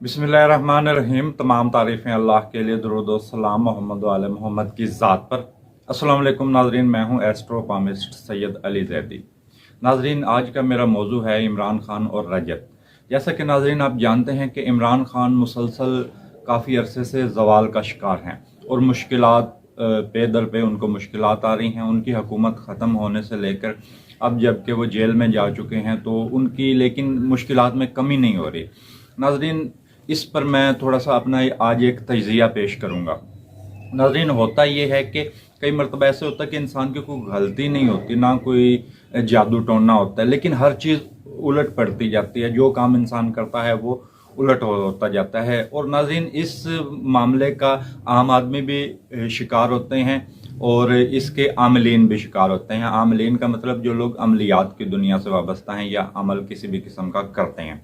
बिस्मिल्लाहिर्रहमानिर्रहीम। तमाम तारीफ़ें अल्लाह के लिए, दुरूद व सलाम मोहम्मद व आले मोहम्मद की ज़ात पर। अस्सलाम वालेकुम नाज़रीन, मैं हूँ एस्ट्रोपामिस्ट सैयद अली ज़ैदी। नाज़रीन, आज का मेरा मौजू है इमरान खान और रजत। जैसा कि नाज़रीन आप जानते हैं कि इमरान खान मुसलसल काफ़ी अरसे से ज़वाल का शिकार हैं और मुश्किलात पे दर पे उनको मुश्किलात आ रही हैं। उनकी हुकूमत ख़त्म होने से लेकर अब जबकि वो जेल में जा चुके हैं तो उनकी लेकिन मुश्किलात में कमी नहीं हो रही। नाज़रीन, इस पर मैं थोड़ा सा अपना आज एक तजिया पेश करूँगा। नाज़रीन, होता ये है कि कई मरतबा ऐसे होता है कि इंसान की कोई गलती नहीं होती, ना कोई जादू टोना होता है, लेकिन हर चीज़ उलट पड़ती जाती है। जो काम इंसान करता है वो उलट होता जाता है। और नाज़रीन, इस मामले का आम आदमी भी शिकार होते हैं और इसके आमलीन भी शिकार होते हैं। आमलीन का मतलब जो लोग अमलियात की दुनिया से वाबस्ता हैं या अमल किसी भी किस्म का करते हैं।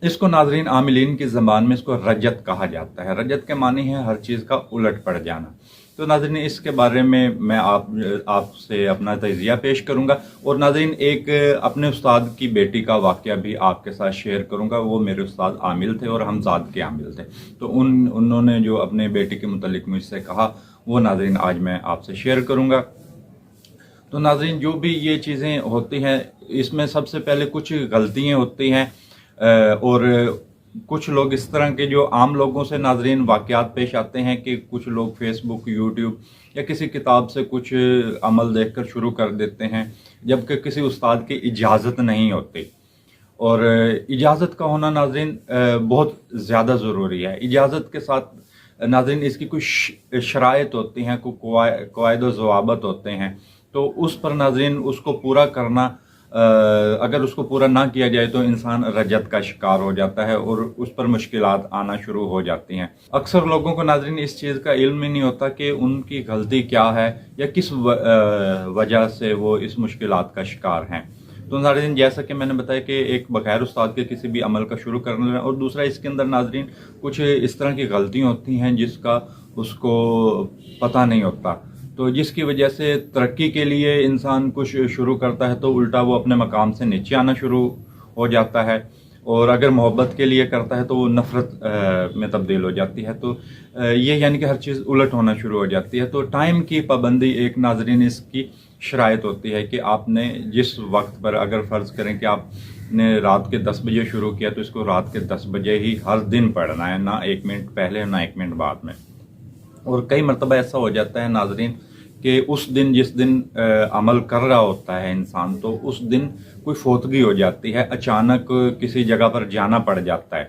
इसको नाजरीन आमिलीन की ज़बान में इसको रजत कहा जाता है। रजत के मानी है हर चीज़ का उलट पड़ जाना। तो नाजरीन, इसके बारे में मैं आपसे अपना तजिया पेश करूंगा और नाजरीन एक अपने उस्ताद की बेटी का वाक़या भी आपके साथ शेयर करूंगा। वो मेरे उस्ताद आमिल थे और हमजाद के आमिल थे। तो उन्होंने जो अपने बेटी के मुतल्लिक मुझसे कहा वो नाजरीन आज मैं आपसे शेयर करूँगा। तो नाजरीन, जो भी ये चीज़ें होती हैं इसमें सबसे पहले कुछ गलतियाँ होती हैं और कुछ लोग इस तरह के जो आम लोगों से नाजरीन वाक़यात पेश आते हैं कि कुछ लोग फेसबुक, यूट्यूब या किसी किताब से कुछ अमल देखकर शुरू कर देते हैं जबकि किसी उस्ताद की इजाज़त नहीं होती। और इजाज़त का होना नाजरीन बहुत ज़्यादा ज़रूरी है। इजाज़त के साथ नाजरीन इसकी कुछ शराइत होती हैं, कुछ कवायद व ज़वाबत होते हैं। तो उस पर नाजरीन उसको पूरा करना, अगर उसको पूरा ना किया जाए तो इंसान रजत का शिकार हो जाता है और उस पर मुश्किलात आना शुरू हो जाती हैं। अक्सर लोगों को नाजरीन इस चीज़ का इल्म ही नहीं होता कि उनकी गलती क्या है या किस वजह से वो इस मुश्किलात का शिकार हैं। तो नाजरीन, जैसा कि मैंने बताया कि एक बगैर उस्ताद के किसी भी अमल का शुरू करना और दूसरा इसके अंदर नाजरीन कुछ इस तरह की गलतियाँ होती हैं जिसका उसको पता नहीं होता। तो जिसकी वजह से तरक्की के लिए इंसान कुछ शुरू करता है तो उल्टा वो अपने मकाम से नीचे आना शुरू हो जाता है और अगर मोहब्बत के लिए करता है तो वो नफ़रत में तब्दील हो जाती है। तो ये यानी कि हर चीज़ उलट होना शुरू हो जाती है। तो टाइम की पाबंदी एक नाजरीन इसकी शराइत होती है कि आपने जिस वक्त पर, अगर फ़र्ज़ करें कि आपने रात के 10 बजे शुरू किया तो इसको रात के 10 बजे ही हर दिन पढ़ना है, ना 1 मिनट पहले ना 1 मिनट बाद में। और कई मरतबा ऐसा हो जाता है नाजरीन कि उस दिन जिस दिन अमल कर रहा होता है इंसान तो उस दिन कोई फोतगी हो जाती है, अचानक किसी जगह पर जाना पड़ जाता है।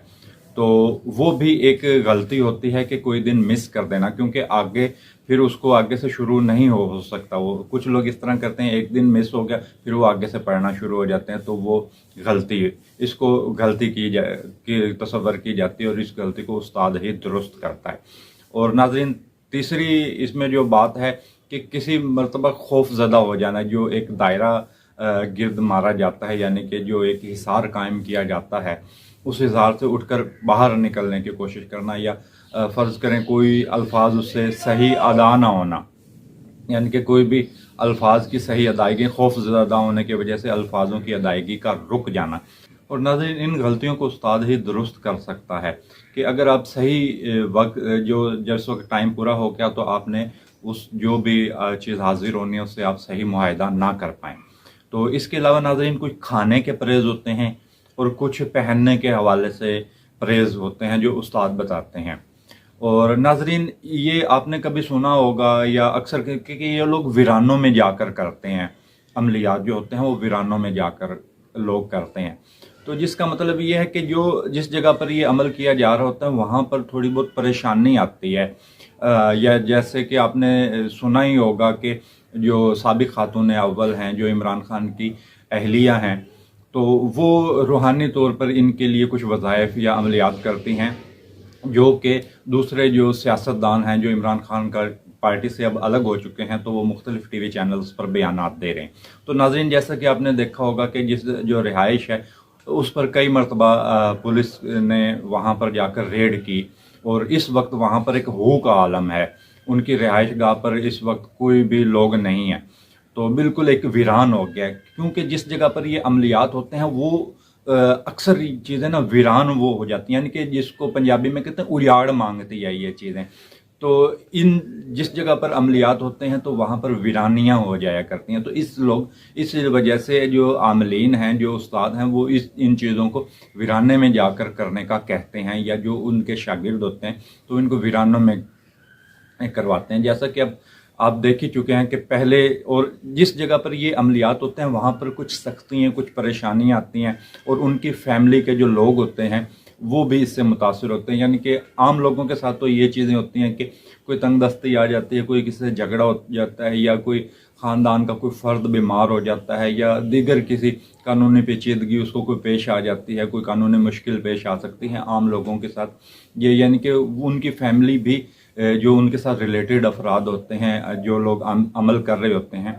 तो वो भी एक गलती होती है कि कोई दिन मिस कर देना, क्योंकि आगे फिर उसको आगे से शुरू नहीं हो सकता। वो कुछ लोग इस तरह करते हैं, एक दिन मिस हो गया फिर वो आगे से पढ़ना शुरू हो जाते हैं। तो वो गलती, इसको गलती की तसव्वुर की जाती है और इस गलती को उस्ताद ही दुरुस्त करता है। और नाजरीन, तीसरी इसमें जो बात है कि किसी मरतबा खौफ ज़दा हो जाना, जो एक दायरा गिर्द मारा जाता है, यानी कि जो एक हिसार कायम किया जाता है उस हिसार से उठकर बाहर निकलने की कोशिश करना, या फ़र्ज़ करें कोई अल्फाज उससे सही अदा ना होना, यानी कि कोई भी अल्फाज की सही अदायगी, खौफ ज़दा होने की वजह से अल्फाजों की अदायगी का रुक जाना। और नाज़रीन, इन गलतियों को उस्ताद ही दुरुस्त कर सकता है कि अगर आप सही वक्त जिस वक्त टाइम पूरा हो गया तो आपने उस जो भी चीज़ हाजिर होनी है उससे आप सही मुआहिदा ना कर पाएँ। तो इसके अलावा नाज़रीन कुछ खाने के परहेज़ होते हैं और कुछ पहनने के हवाले से परहेज़ होते हैं जो उस्ताद बताते हैं। और नाजरीन, ये आपने कभी सुना होगा या अक्सर क्योंकि ये लोग वीरानों में जाकर करते हैं, अमलियात जो होते हैं वो वीरानों में जाकर लोग करते हैं। तो जिसका मतलब ये है कि जो जिस जगह पर ये अमल किया जा रहा होता है वहाँ पर थोड़ी बहुत परेशानी आती है। या जैसे कि आपने सुना ही होगा कि जो साबिक खातून अव्वल हैं, जो इमरान खान की अहलिया हैं, तो वो रूहानी तौर पर इनके लिए कुछ वज़ाइफ या अमलियात करती हैं जो कि दूसरे जो सियासतदान हैं जो इमरान खान का पार्टी से अब अलग हो चुके हैं तो वो मुख्तलिफ टीवी चैनल्स पर बयानात दे रहे हैं। तो नाज़रीन, जैसा कि आपने देखा होगा कि जिस जो रिहाइश है उस पर कई मरतबा पुलिस ने वहाँ पर जाकर रेड की और इस वक्त वहाँ पर एक हू का आलम है। उनकी रिहाइश गाह पर इस वक्त कोई भी लोग नहीं है, तो बिल्कुल एक वीरान हो गया है। क्योंकि जिस जगह पर ये अमलियात होते हैं वो اکثر چیزیں نا ویران وہ ہو جاتی ہیں، یعنی کہ جس کو پنجابی میں کہتے ہیں اجاڑ مانگتی ہے یہ چیزیں. تو جس جگہ پر عملیات ہوتے ہیں تو وہاں پر ویرانیاں ہو جایا کرتی ہیں. تو اس وجہ سے جو عاملین ہیں، جو استاد ہیں، وہ ان چیزوں کو ویرانے میں جا کر کرنے کا کہتے ہیں، یا جو ان کے شاگرد ہوتے ہیں تو ان کو ویرانوں میں کرواتے ہیں. جیسا کہ اب آپ دیکھ ہی چکے ہیں کہ پہلے اور جس جگہ پر یہ عملیات ہوتے ہیں وہاں پر کچھ سختیاں، کچھ پریشانیاں آتی ہیں، اور ان کی فیملی کے جو لوگ ہوتے ہیں وہ بھی اس سے متاثر ہوتے ہیں. یعنی کہ عام لوگوں کے ساتھ تو یہ چیزیں ہوتی ہیں کہ کوئی تنگ دستی آ جاتی ہے، کوئی کسی سے جھگڑا ہو جاتا ہے، یا کوئی خاندان کا کوئی فرد بیمار ہو جاتا ہے، یا دیگر کسی قانونی پیچیدگی اس کو کوئی پیش آ جاتی ہے، کوئی قانونی مشکل پیش آ سکتی ہے عام لوگوں کے ساتھ. یہ یعنی کہ ان کی فیملی بھی جو ان کے ساتھ ریلیٹڈ افراد ہوتے ہیں، جو لوگ عمل کر رہے ہوتے ہیں،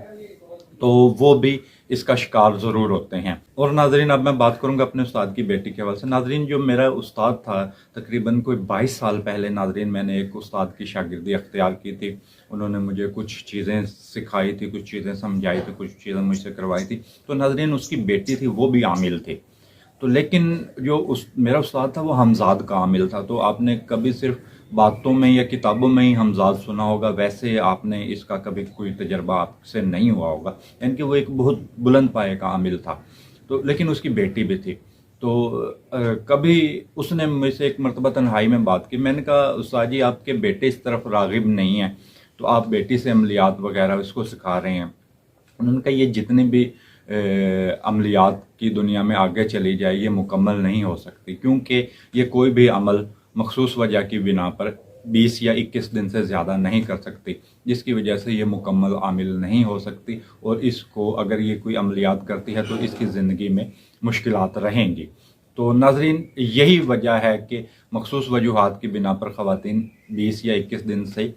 تو وہ بھی اس کا شکار ضرور ہوتے ہیں. اور ناظرین، اب میں بات کروں گا اپنے استاد کی بیٹی کے حوالے سے. ناظرین، جو میرا استاد تھا تقریباً کوئی 22 سال پہلے، ناظرین، میں نے ایک استاد کی شاگردی اختیار کی تھی. انہوں نے مجھے کچھ چیزیں سکھائی تھی، کچھ چیزیں سمجھائی تھی، کچھ چیزیں مجھ سے کروائی تھی. تو ناظرین، اس کی بیٹی تھی، وہ بھی عامل تھی. تو لیکن جو میرا استاد تھا وہ حمزاد کا عامل تھا. تو آپ نے کبھی صرف باتوں میں یا کتابوں میں ہی حمزاد سنا ہوگا، ویسے آپ نے اس کا کبھی کوئی تجربہ آپ سے نہیں ہوا ہوگا. یعنی کہ وہ ایک بہت بلند پائے کا عامل تھا. تو لیکن اس کی بیٹی بھی تھی. تو کبھی اس نے مجھ سے ایک مرتبہ تنہائی میں بات کی. میں نے کہا استاد جی، آپ کے بیٹے اس طرف راغب نہیں ہیں، تو آپ بیٹی سے عملیات وغیرہ اس کو سکھا رہے ہیں. انہوں نے کہا یہ جتنی بھی عملیات کی دنیا میں آگے چلی جائے یہ مکمل نہیں ہو سکتی، کیونکہ یہ کوئی بھی عمل مخصوص وجہ کی بنا پر 20 یا 21 دن سے زیادہ نہیں کر سکتی، جس کی وجہ سے یہ مکمل عامل نہیں ہو سکتی. اور اس کو اگر یہ کوئی عملیات کرتی ہے تو اس کی زندگی میں مشکلات رہیں گی. تو ناظرین، یہی وجہ ہے کہ مخصوص وجوہات کی بنا پر خواتین 20 یا 21 دن سے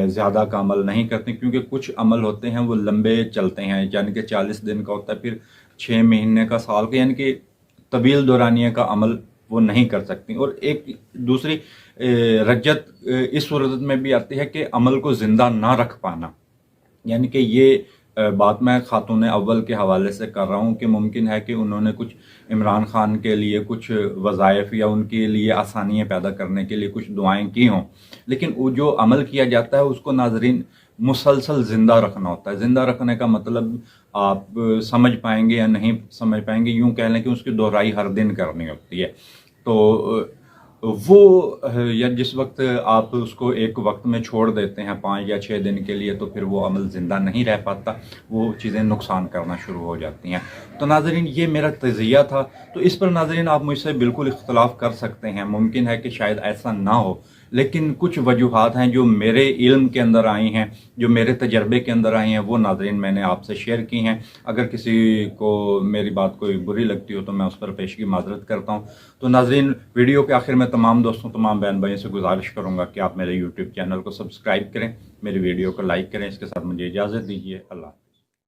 زیادہ کا عمل نہیں کرتے، کیونکہ کچھ عمل ہوتے ہیں وہ لمبے چلتے ہیں. یعنی کہ 40 دن کا ہوتا ہے، پھر 6 مہینے کا، سال کا، یعنی کہ طویل دورانیہ کا عمل وہ نہیں کر سکتی. اور ایک دوسری رجت اس صورت میں بھی آتی ہے کہ عمل کو زندہ نہ رکھ پانا. یعنی کہ یہ بات میں خاتون اول کے حوالے سے کر رہا ہوں کہ ممکن ہے کہ انہوں نے کچھ عمران خان کے لیے کچھ وظائف یا ان کے لیے آسانیاں پیدا کرنے کے لیے کچھ دعائیں کی ہوں، لیکن وہ جو عمل کیا جاتا ہے اس کو ناظرین مسلسل زندہ رکھنا ہوتا ہے. زندہ رکھنے کا مطلب آپ سمجھ پائیں گے یا نہیں سمجھ پائیں گے، یوں کہہ لیں کہ اس کی دہرائی ہر دن کرنی ہوتی ہے. تو وہ یا جس وقت آپ اس کو ایک وقت میں چھوڑ دیتے ہیں 5 یا 6 دن کے لیے، تو پھر وہ عمل زندہ نہیں رہ پاتا، وہ چیزیں نقصان کرنا شروع ہو جاتی ہیں. تو ناظرین، یہ میرا تجزیہ تھا. تو اس پر ناظرین آپ مجھ سے بالکل اختلاف کر سکتے ہیں، ممکن ہے کہ شاید ایسا نہ ہو، لیکن کچھ وجوہات ہیں جو میرے علم کے اندر آئی ہیں، جو میرے تجربے کے اندر آئی ہیں، وہ ناظرین میں نے آپ سے شیئر کی ہیں. اگر کسی کو میری بات کوئی بری لگتی ہو تو میں اس پر پیشگی معذرت کرتا ہوں. تو ناظرین، ویڈیو کے آخر میں تمام دوستوں، تمام بہن بھائیوں سے گزارش کروں گا کہ آپ میرے یوٹیوب چینل کو سبسکرائب کریں، میری ویڈیو کو لائک کریں. اس کے ساتھ مجھے اجازت دیجیے. اللہ